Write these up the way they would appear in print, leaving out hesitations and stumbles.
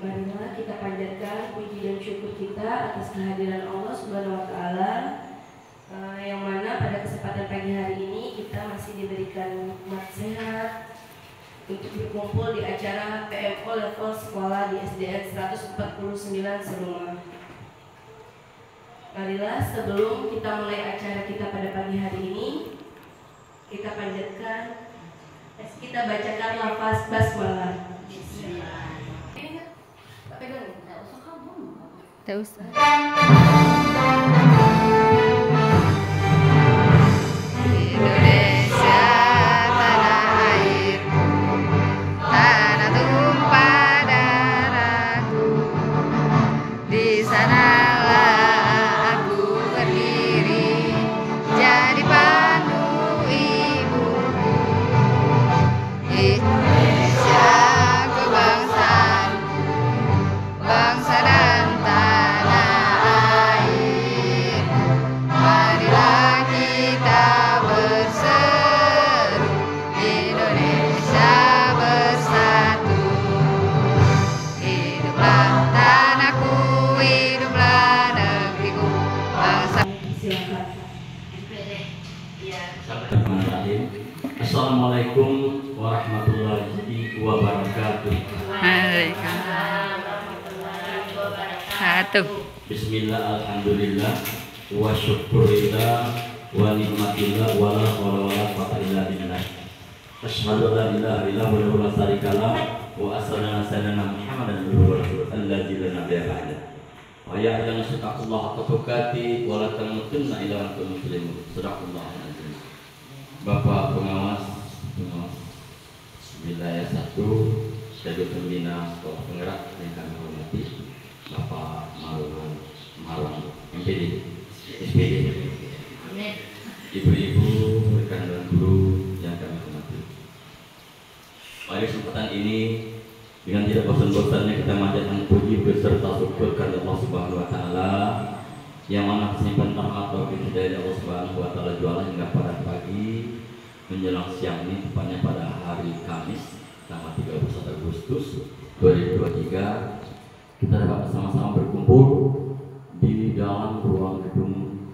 Marilah kita panjatkan puji dan syukur kita atas kehadiran Allah Subhanahu wa Ta'ala, yang mana pada kesempatan pagi hari ini kita masih diberikan nikmat sehat untuk berkumpul di acara PMO level sekolah di SDN 149 Seruma. Marilah sebelum kita mulai acara kita pada pagi hari ini, kita bacakan lafaz basmalah. Tak usah. Indonesia tanah airku, tanah tumpah darahku. Di sanalah aku berdiri, jadi pandu ibuku. Indonesia kebangsaanku, bangsa dan tanah air. Marilah kita berseru, Indonesia bersatu. Hiduplah tanahku, hiduplah negeriku, bangsa. Silakan. Assalamualaikum warahmatullahi wabarakatuh. Satu. Bismillah, alhamdulillah, wa syukurillah, wa nikmatillah, wa la hawla wa la quwwata illa billah. Asyhadu an la ilaha illallah wa la syarika lah, wa asyhadu anna sayyidina Muhammadan abduhu wa rasuluhu allazi la nabiyya ba'da. Wa ya ayyuhan nasu taqullaha haqqa tuqatih wa la tamutunna illa wa antum muslimun. Shadaqallahul azim. Bapak pengawas wilayah 1 Syedul Pembina Sekolah Penggerak yang kami hormati, Bapak Marwan MPD, SPD, ibu-ibu, rekan dan guru yang kami hormati. Pada kesempatan ini, dengan tidak bosan-bosannya kita manjatkan puji beserta syukur kepada Allah Subhanahu wa Ta'ala, yang mana kesimpan rahmat taufik dari Allah Subhanahu wa Ta'ala jualan hingga pada pagi menjelang siang ini, tepatnya pada hari Kamis tanggal 31 Agustus 2023, kita dapat bersama-sama berkumpul di dalam ruang gedung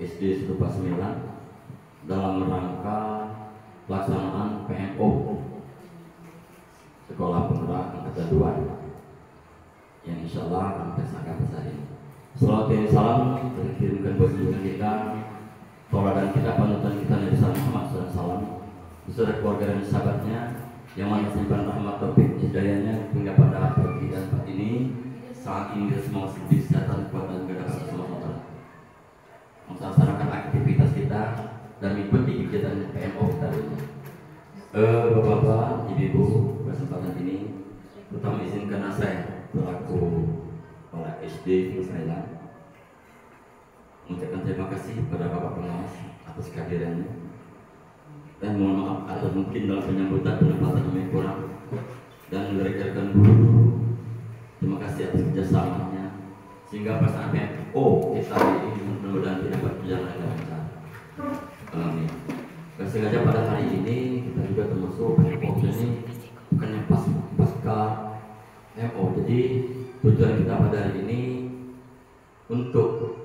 SD 149 dalam rangka pelaksanaan PMO Sekolah Penggerak Angkatan 2 yang insya Allah akan dilaksanakan besar ini. Salawat dan salam terkirimkan buat junjungan kita, tauladan kita, panutan kita Nabi Muhammad SAW beserta keluarga dan sahabatnya yang mana simpan rahmat taufik hidayahnya hingga pada pagi dan saat ini. Saat ini kita semua sedih kesehatan, kekuatan, kedatangan sama-sama melaksanakan aktivitas kita dan mengikuti kegiatan PMO kita ini. Bapak-bapak, ibu-ibu, kesempatan ini pertama izinkan saya selaku kepala SD Thailand mengucapkan terima kasih kepada Bapak Pengawas atas kehadirannya, dan mohon maaf atas mungkin dalam penyambutan penempatan yang kurang, dan rekan-rekan guru terima kasih atas kerjasamanya sehingga pelaksanaan PMO kita ini mudah-mudahan tidak dapat berjalan dengan lancar. Amin. Dan sengaja pada hari ini kita juga termasuk PMO ini bukan yang pasca PMO. Jadi tujuan kita pada hari ini untuk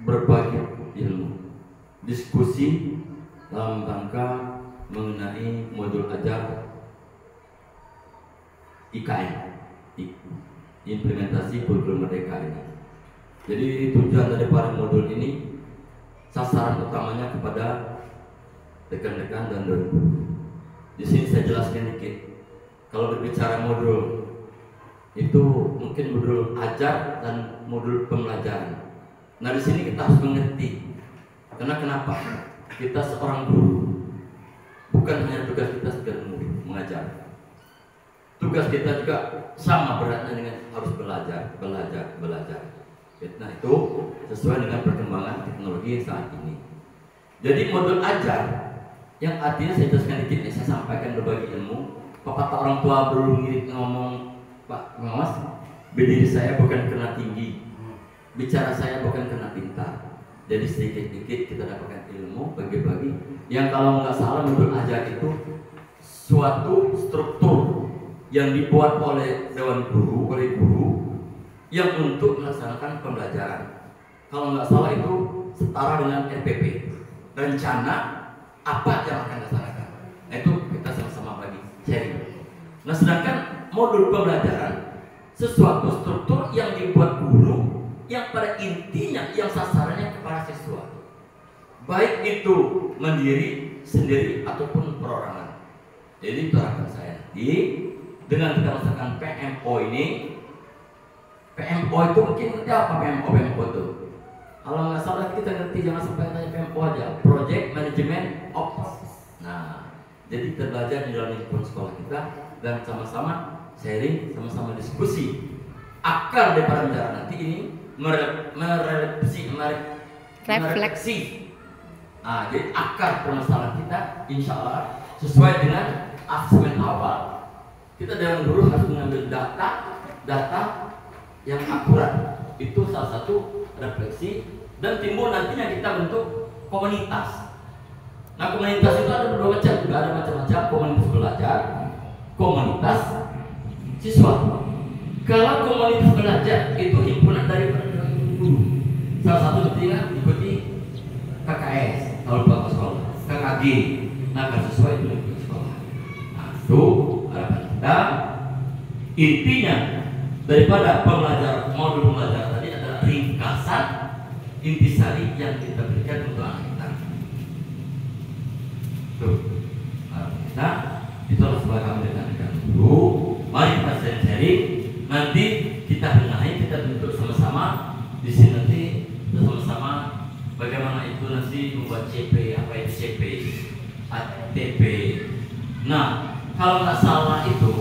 berbagi ilmu, diskusi dalam rangka mengenai modul ajar IKN, implementasi kurikulum merdeka ini. Jadi tujuan daripada modul ini, sasaran utamanya kepada rekan-rekan dan guru. Di sini saya jelaskan dikit. Kalau berbicara modul itu mungkin modul ajar dan modul pembelajaran. Nah di sini kita harus mengerti. Karena kenapa? Kita seorang guru, bukan hanya tugas kita sekedar mengajar. Tugas kita juga sama beratnya dengan harus belajar. Nah itu sesuai dengan perkembangan teknologi saat ini. Jadi modul ajar yang artinya saya jelaskan dikit, saya sampaikan berbagi ilmu. Kata orang tua dulu ngomong, Pak Pengawas, berdiri saya bukan karena tinggi, bicara saya bukan karena pintar. Jadi sedikit-sedikit kita dapatkan ilmu, bagi-bagi. Yang kalau nggak salah modul ajar itu suatu struktur yang dibuat oleh dewan guru, oleh guru yang untuk melaksanakan pembelajaran. Kalau nggak salah itu setara dengan RPP, rencana apa yang akan dilaksanakan. Nah, itu kita sama-sama bagi sharing. Nah, sedangkan modul pembelajaran sesuatu struktur yang dibuat guru yang pada intinya yang sasarannya kepada siswa, baik itu mandiri, sendiri ataupun perorangan. Jadi itu harapan saya nanti dengan kita melaksanakan PMO ini. PMO itu mungkin ngerti apa PMO itu? Kalau nggak salah kita ngerti, jangan sampai tanya PMO aja, Project Management Ops. Nah, jadi kita belajar di dalam lingkungan sekolah kita dan sama-sama sharing, sama-sama diskusi. Akar daripada pembelajaran nanti ini merefleksi. Nah, jadi akar permasalahan kita insya Allah sesuai dengan asesmen awal. Kita dengan guru harus mengambil data yang akurat. Itu salah satu refleksi dan timbul nantinya kita bentuk komunitas. Nah, komunitas itu ada dua macam, juga ada macam-macam komunitas belajar, komunitas siswa. Kalau komunitas belajar itu himpunan dari guru. Salah satu nantinya ikuti KKS, kalau bapak sekolah, KKG. Nah, kalau siswa itu ikut sekolah. Nah, itu harapan kita. Intinya daripada modul pembelajaran tadi adalah ringkasan intisari yang kita berikan untuk anak kita. Tuh, kita itu harus kami dengan dulu. Mari kita sharing. Nanti kita benahi, kita bentuk sama-sama. Di sini nanti kita sama-sama bagaimana itu nanti membuat CP, apa itu CP, ATP. Nah, kalau nggak salah itu,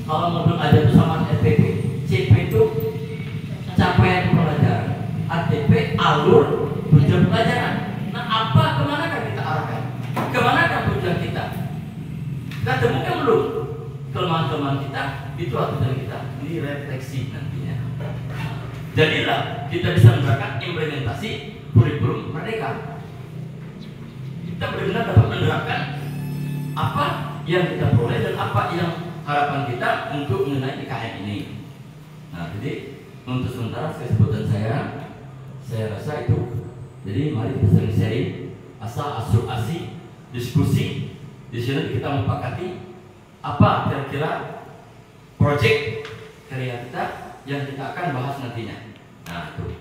kalau modul aja itu sama RPP. CP itu capaian pelajaran, ATP alur tujuan pelajaran. Nah, kemana kan kita arahkan? Kemana kan tujuan kita? Kita temukan belum kelemahan-kelemahan kita, itu aturan kita, ini refleksi nantinya. Jadilah kita bisa menerapkan implementasi kurikulum merdeka. Kita benar-benar dapat menerapkan apa yang kita peroleh dan apa yang harapan kita untuk mengenai IKN ini. Nah, jadi untuk sementara kesebutan saya rasa itu. Jadi mari kita sering-sering asal-asumsi diskusi. Di sini kita mempakati apa kira-kira proyek karya kita yang kita akan bahas nantinya. Nah, itu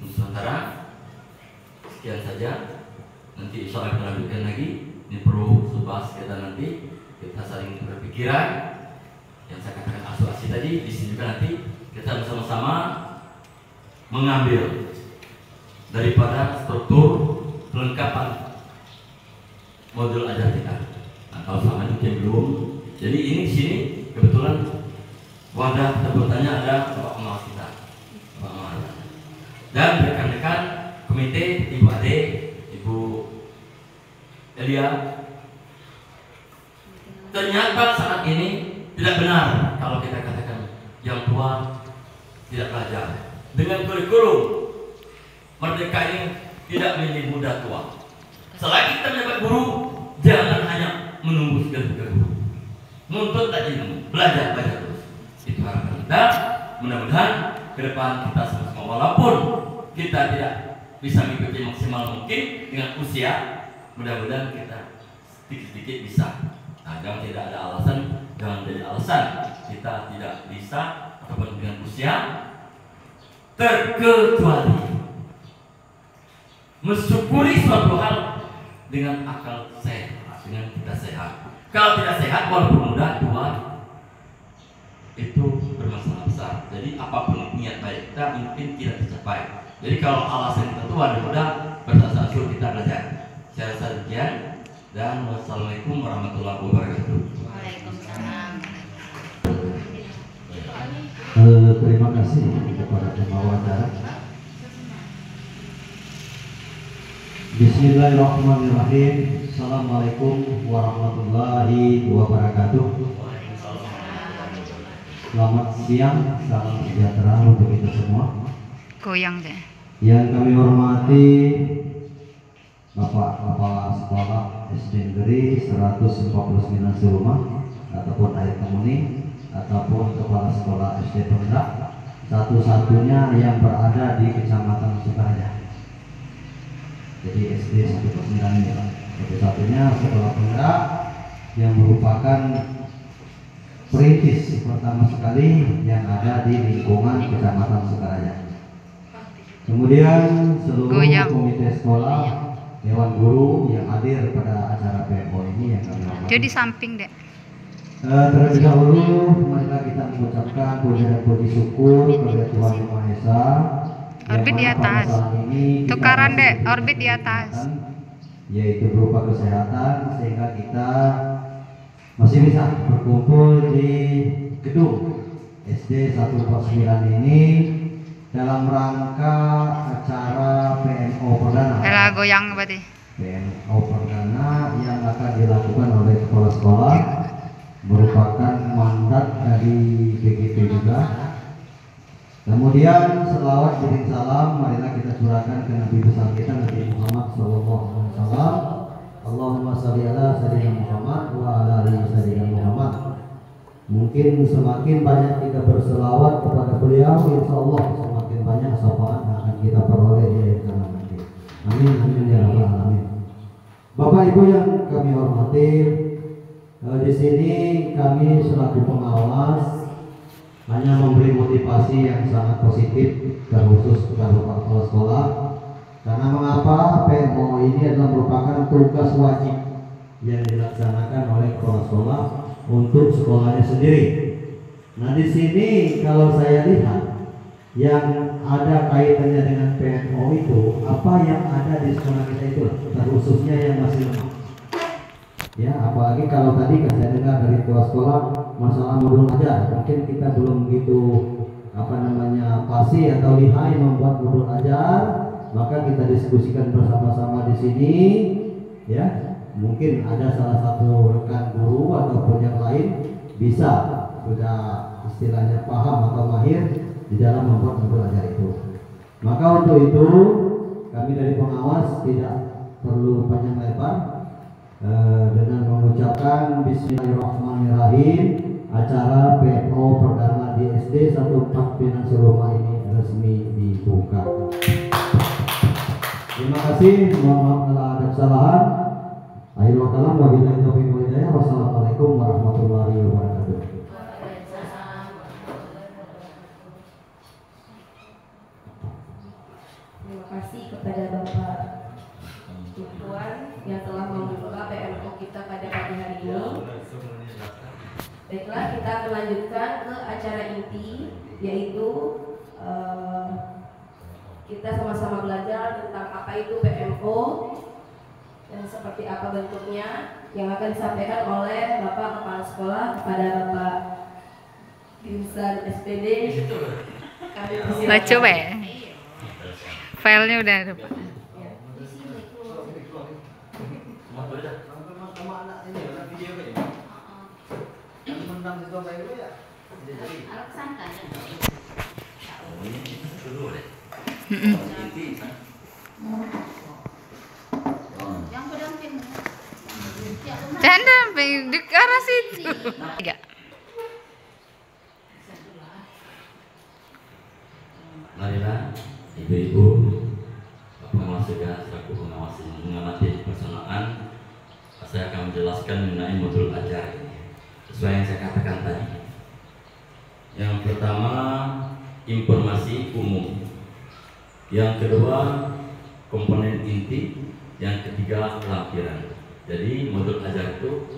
untuk sementara sekian saja. Nanti insya Allah kita lanjutkan lagi. Ini perlu subas kita nanti kita saling berpikiran. Yang saya katakan asuransi tadi di sini juga nanti kita bersama-sama mengambil daripada struktur kelengkapan modul ajar kita. Nah, kalau sama mungkin belum. Jadi ini di sini kebetulan wadah terbuatnya ada Bapak Pengawas kita, Bapak Pengawas. Dan rekan-rekan komite, Ibu Ade, Ibu Elia. Ternyata saat ini tidak benar kalau kita katakan yang tua tidak belajar. Dengan kurikulum merdeka ini tidak milih muda tua. Selagi kita mendapat guru, jangan hanya menunggu segala guru. Nuntut lagi ilmu, belajar terus. Itu harapan kita. Mudah-mudahan ke depan kita sama-sama, walaupun kita tidak bisa mengikuti maksimal mungkin dengan usia, mudah-mudahan kita sedikit-sedikit bisa. Nah, jangan tidak ada alasan, jangan jadi alasan kita tidak bisa ataupun dengan usia, terkecuali mensyukuri suatu hal dengan akal sehat, dengan kita sehat. Kalau tidak sehat, walaupun muda, tua, itu bermasalah besar. Jadi apapun niat baik kita mungkin tidak tercapai. Jadi kalau alasan kita tua dan muda, bersalah kita belajar. Saya rasa demikian. Dan wassalamualaikum warahmatullahi wabarakatuh. Waalaikumsalam. Terima kasih kepada pembawa acara. Bismillahirrahmanirrahim. Assalamualaikum warahmatullahi wabarakatuh. Selamat siang, salam sejahtera untuk kita semua. Goyang deh. Yang kami hormati Bapak Kepala Sekolah SD Negeri 149 Sulma ataupun ayat kamu murni ataupun kepala sekolah SD Penggerak, satu-satunya yang berada di Kecamatan Sukaraja. Jadi SD 109 ini satu-satunya sekolah Penggerak yang merupakan perintis pertama sekali yang ada di lingkungan Kecamatan Sukaraja. Kemudian seluruh komite sekolah, dewan guru yang hadir pada acara PMO ini yang kami hormati. Jadi samping dek. Terlebih dahulu marilah kita mengucapkan puja dan puji syukur kepada Tuhan Yang Maha Esa. Orbit di atas. Tukaran dek, orbit di atas. Yaitu berupa kesehatan sehingga kita masih bisa berkumpul di gedung SD 149 ini dalam rangka acara PMO perdana. Ela goyang berarti. PMO perdana yang akan dilakukan oleh kepala sekolah merupakan mandat dari BGP juga. Kemudian selawat dan salam marilah kita curahkan ke Nabi besar kita Nabi Muhammad SAW. Allahumma sholli ala sayyidina Muhammad wa ala ali sayyidina Muhammad. Mungkin semakin banyak kita berselawat kepada beliau, insya Allah semakin banyak syafaat yang akan kita peroleh di akhir zaman nanti. Amin amin ya rabbal alamin. Bapak Ibu yang kami hormati, di sini kami selaku pengawas hanya memberi motivasi yang sangat positif terkhusus kepada Bapak Kepala Sekolah. Karena mengapa PMO ini adalah merupakan tugas wajib yang dilaksanakan oleh kepala sekolah untuk sekolahnya sendiri. Nah di sini kalau saya lihat yang ada kaitannya dengan PMO itu, apa yang ada di sekolah kita itu, terkhususnya yang masih lemah. Ya, apalagi kalau tadi kan saya dengar dari kepala sekolah masalah modul ajar, mungkin kita belum begitu pasti atau lihai membuat modul ajar, maka kita diskusikan bersama-sama di sini, ya. Mungkin ada salah satu rekan guru ataupun yang lain bisa sudah istilahnya paham atau mahir di dalam membuat modul ajar itu. Maka untuk itu kami dari pengawas tidak perlu panjang lebar, dengan mengucapkan Bismillahirrahmanirrahim, acara PMO perdana di SD 14 Pinang Suruma ini resmi dibuka. Terima kasih, mohon maaf kalau ada kesalahan. Akhirul kalam, wabillahi taufiq wal hidayah. Wassalamualaikum warahmatullahi wabarakatuh. Terima kasih kepada Bapak Tuan yang telah membuka PMO kita pada pagi hari ini. Baiklah, kita akan lanjutkan ke acara inti, yaitu kita sama-sama belajar tentang apa itu PMO dan seperti apa bentuknya yang akan disampaikan oleh Bapak Kepala Sekolah kepada Bapak Insan SPD. Baca be. Filenya udah ada. Jangan di arah situ. Tiga. Marilah ibu-ibu pengawas juga selaku pengawas yang mengamati pelaksanaan, saya akan menjelaskan mengenai modul ajar ini sesuai yang saya katakan tadi. Yang pertama informasi umum, yang kedua komponen inti, yang ketiga lampiran. Jadi modul ajar itu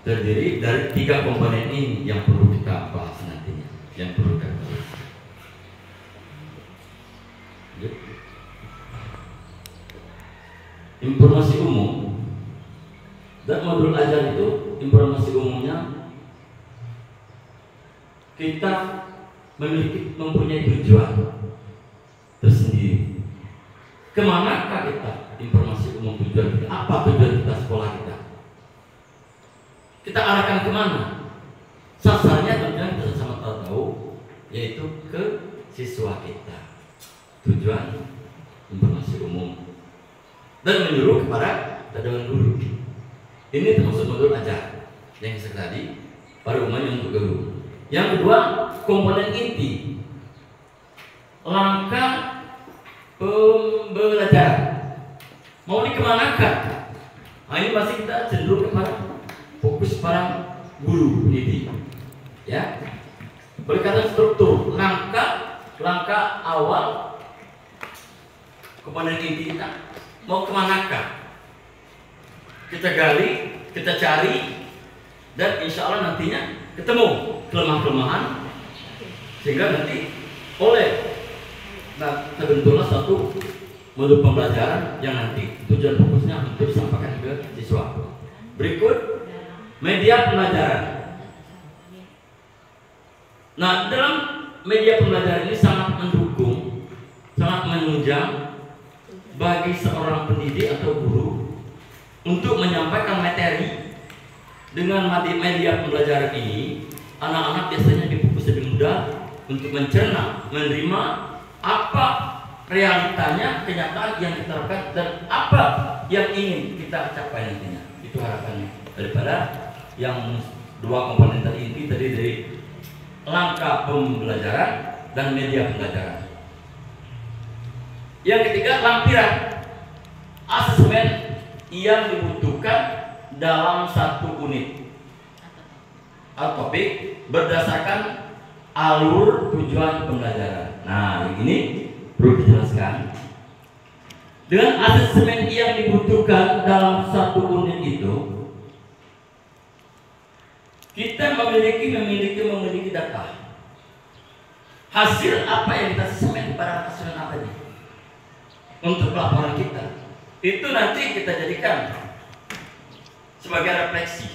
terdiri dari 3 komponen ini yang perlu kita bahas nantinya, yang perlu kita bahas. Informasi umum dan modul ajar itu, informasi umumnya kita mempunyai tujuan tersendiri. Kemanakah kita informasi umum tujuan kita? Apa tujuan kita sekolah kita? Kita arahkan kemana? Sasarnya tentunya kita sama tahu, yaitu ke siswa kita. Tujuan informasi umum dan menyuruh kepada dewan guru. Ini termasuk modul ajar yang tadi pada umumnya untuk guru. Yang kedua, komponen inti, langkah pembelajaran mau dikemanakan. Nah, ini masih kita cenderung kepada fokus pada guru pendidik, ya. Berkaitan struktur, langkah awal komponen inti kita mau kemanakah? Kita gali, kita cari, dan insya Allah nantinya ketemu kelemahan-kelemahan sehingga nanti terbentuklah satu modul pembelajaran yang nanti tujuan fokusnya untuk disampaikan ke siswa. Berikut media pembelajaran. Nah, dalam media pembelajaran ini sangat mendukung, sangat menunjang bagi seorang pendidik atau guru untuk menyampaikan materi. Dengan media pembelajaran ini, anak-anak biasanya difokus lebih mudah untuk mencerna, menerima apa realitanya, kenyataan yang kita lakukan, dan apa yang ingin kita capai nantinya. Itu harapannya daripada yang dua komponen tadi inti tadi dari langkah pembelajaran dan media pembelajaran. Yang ketiga, lampiran asesmen yang dibutuhkan dalam satu unit atau topik berdasarkan alur tujuan pembelajaran. Nah, ini perlu dijelaskan. Dengan asesmen yang dibutuhkan dalam satu unit itu, kita memiliki data. Hasil apa yang kita asesmen pada asesmen apa ini? Untuk laporan kita. Itu nanti kita jadikan sebagai refleksi.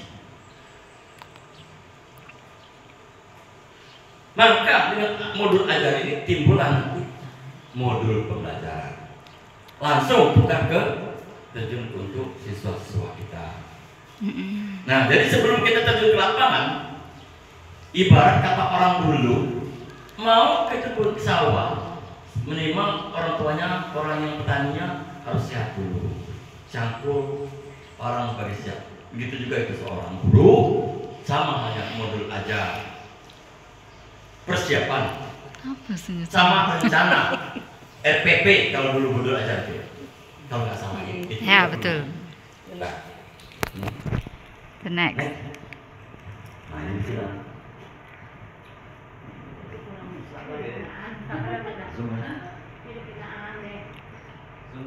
Maka dengan modul ajar ini timbullah nanti modul pembelajaran. Langsung kita terjun untuk siswa-siswa kita. Nah, jadi sebelum kita terjun ke lapangan, ibarat kata orang dulu mau ke kebun sawah, minimal orang tuanya, orang yang petaninya harus sehat dulu, cangkul orang bagi siap. Begitu juga itu seorang guru, sama hanya modul ajar, persiapan, sama rencana, RPP kalau dulu modul ajar itu, kalau nggak salah. Ya betul. Nah, The next. nah ini sudah. Zoom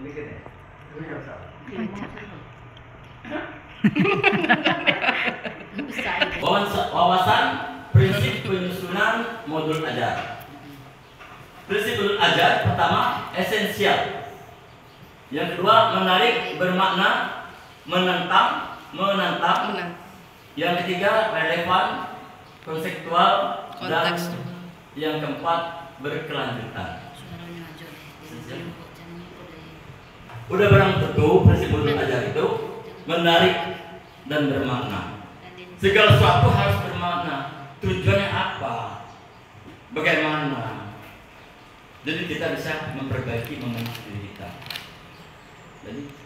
dikit ya. Wawasan prinsip penyusunan modul ajar. Prinsip modul ajar pertama esensial. Yang kedua menarik, bermakna, menantang. Yang ketiga relevan, konseptual, dan yang keempat berkelanjutan. Udah barang tentu prinsip modul ajar itu menarik dan bermakna. Segala sesuatu harus bermakna. Tujuannya apa? Bagaimana? Jadi kita bisa memperbaiki mengenai diri kita. Jadi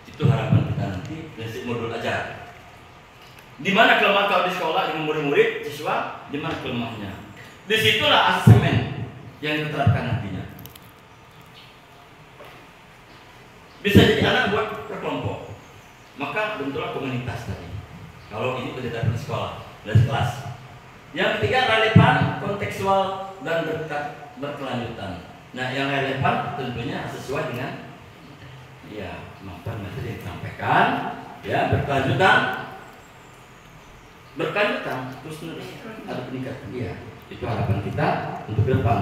itu harapan kita nanti prinsip modul ajar. Di mana kelemahan kalau di sekolah dengan murid-murid, siswa, di mana kelemahannya? Disitulah asesmen yang diterapkan nantinya. Bisa jadi anak buat berkelompok, maka bentuklah komunitas tadi. Kalau ini berdasarkan sekolah dan kelas. Yang ketiga relevan, kontekstual, dan berkelanjutan. Nah, yang relevan tentunya sesuai dengan materi yang disampaikan, berkelanjutan terus ada peningkatan dia. Itu harapan kita untuk ke depan.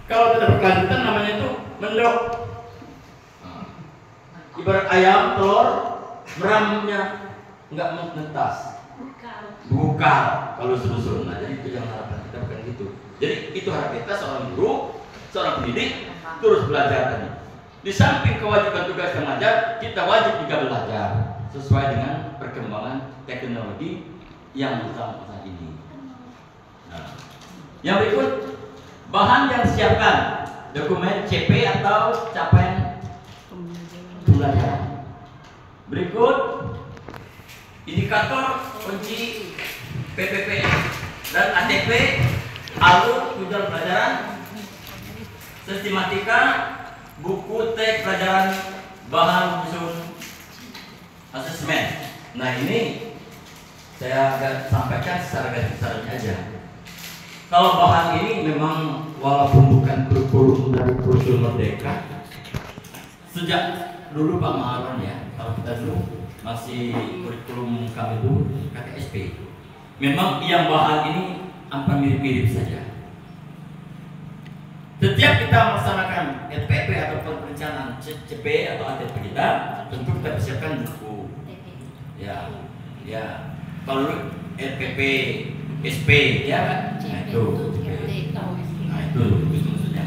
Kalau tidak berkelanjutan namanya itu mendok. Ibarat ayam telur meramnya nggak menetas, bukal kalau susun. Nah, jadi itu yang harapan kita bukan gitu. Jadi itu harapan kita seorang guru, seorang pendidik terus belajar tadi. Di samping kewajiban tugas mengajar, kita wajib juga belajar sesuai dengan perkembangan teknologi yang saat ini. Nah, yang berikut bahan yang disiapkan, dokumen CP atau capaian pembelajaran. Berikut indikator kunci PPP dan ATP, alur tujuan pelajaran, sistematika, buku teks pelajaran, bahan susun asesmen. Nah ini saya sampaikan secara garis besarnya aja. Kalau bahan ini memang walaupun bukan kurikulum dari kurikulum Merdeka, sejak dulu Pak Maharon ya, kalau kita dulu masih kurikulum kami dulu KTSP, memang yang bahan ini hampir mirip-mirip saja. Setiap kita melaksanakan RPP atau perencanaan CP atau ATP kita, tentu kita persiapkan buku. Ya, kalau RPP, SP, ya kan? Nah itu maksudnya.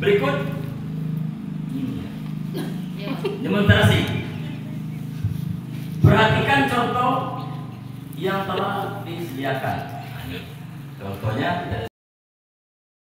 Berikut demonstrasi. Perhatikan contoh yang telah disediakan. Contohnya